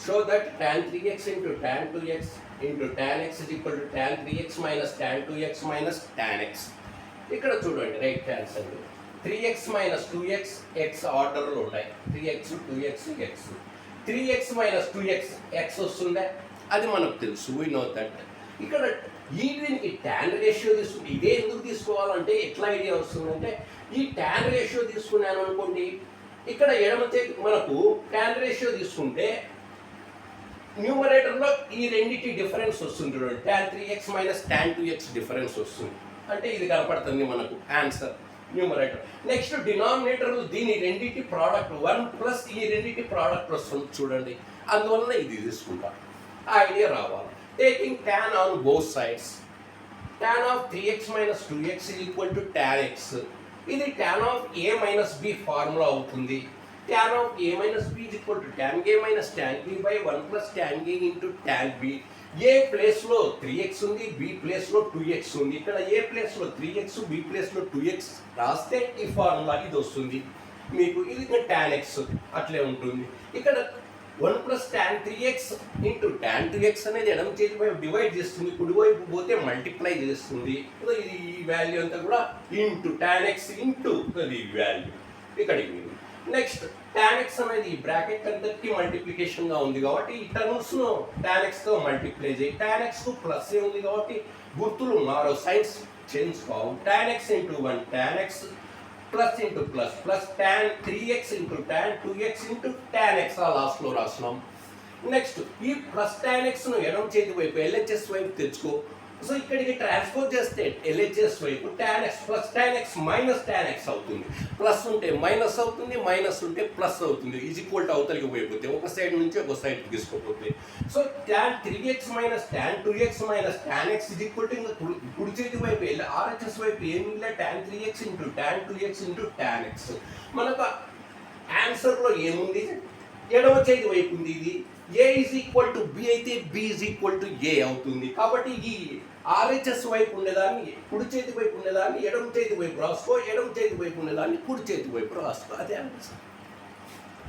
show that tan 3x into tan 2x into tan x is equal to tan 3x minus tan 2x minus tan x. ఇక్కడ చూడండి right hand side 3x minus 2x x ఆర్డర్లో ఉంటాయి 3x 2x x 3x minus 2x x వస్తుందా అది మనకు తెలుసు we know that. ఇక్కడ ఈ దీనికి ట్యాన్ రేషియో తీసుకుంటే ఇదే ఎందుకు తీసుకోవాలంటే ఎట్లా ఐడియా వస్తుందంటే ఈ ట్యాన్ రేషియో తీసుకున్నాను అనుకోండి ఇక్కడ ఎడమ చేతి మనకు ట్యాన్ రేషియో తీసుకుంటే న్యూమరేటర్లో ఈ రెండింటి డిఫరెన్స్ వస్తుంది చూడండి tan 3x minus tan 2x difference వస్తుంది అంటే ఇది కనపడుతుంది మనకు ఆన్సర్ న్యూమరేటర్. నెక్స్ట్ డినామినేటర్లో దీని రెండింటి ప్రోడక్ట్ 1 ప్లస్ ఈ రెండింటి ప్రోడక్ట్ వస్తుంది చూడండి అందువలన ఇది తీసుకుంటాం ఆ ఐడియా రావాలి. Taking tan on both sides tan of 3x minus 2x is equal to tan x. ఇది tan of a minus b formula అవుతుంది. tan of a minus b is equal to tan a minus tan b by 1 plus tan a into tan b. a ప్లేస్లో 3x ఉంది, b ప్లేస్లో 2x ఉంది. ఇక్కడ a ప్లేస్లో 3x, b ప్లేస్లో 2x రాస్తే ఈ ఫార్ములా ఇది వస్తుంది మీకు. ఇది tan x అట్లే ఉంటుంది. ఇక్కడ 1 plus tan 3x into tan 2x అనేది ఎడమ చేతి వైపు డివైడ్ చేస్తుంది, కుడివైపు పోతే మల్టిప్లై చేస్తుంది. ఇది ఈ వాల్యూ అంతా కూడా ఇంటూ tan x ఇంటూ ఈ వాల్యూ ఇక్కడికి. నెక్స్ట్ tan x అనేది ఈ బ్రాకెట్ అంతటికి మల్టిప్లికేషన్గా ఉంది కాబట్టి ఈ టర్మ్స్ను tan xతో మల్టిప్లై చేయి. tan xకు ప్లస్ ఏ ఉంది కాబట్టి గుర్తులు మారో సైన్స్ చేంజ్ కావు. tan x into 1 tan x plus into plus plus tan 3x into tan 2x into tan x ఆ లాస్ట్లో రాసినాం. నెక్స్ట్ ఈ ప్లస్ tan xను ఎడమ చేతి వైపు LHS వైపు తెచ్చుకో. సో ఇక్కడికి ట్రాన్స్పోజ్ చేస్తే LHS వైపు tan x plus tan x minus tan x అవుతుంది. ప్లస్ ఉంటే మైనస్ అవుతుంది, మైనస్ ఉంటే ప్లస్ అవుతుంది. ఈజ్ ఈక్వల్ టు అవతలికి పోయిపోతే ఒక సైడ్ నుంచి ఒక సైడ్ తీసుకోకపోతే so tan 3x minus tan 2x minus tan x is equal to ఇంకా కుడి చేతి వైపు RHS వైపు ఏమి ఇలా tan 3x into tan 2x into tan x. మనకు ఆన్సర్లో ఏముంది ఎడమ చేతి వైపు ఉంది. ఇది a is equal to b అయితే b is equal to a అవుతుంది. కాబట్టి ఈ RHS వైపు ఉండేదాన్ని కుడి చేతి వైపు ఉండేదాన్ని ఎడమ చేతి వైపు రాసుకో, ఎడమ చేతి వైపు ఉండేదాన్ని కుడి చేతి వైపు రాసుకో. అదే ఆన్సర్.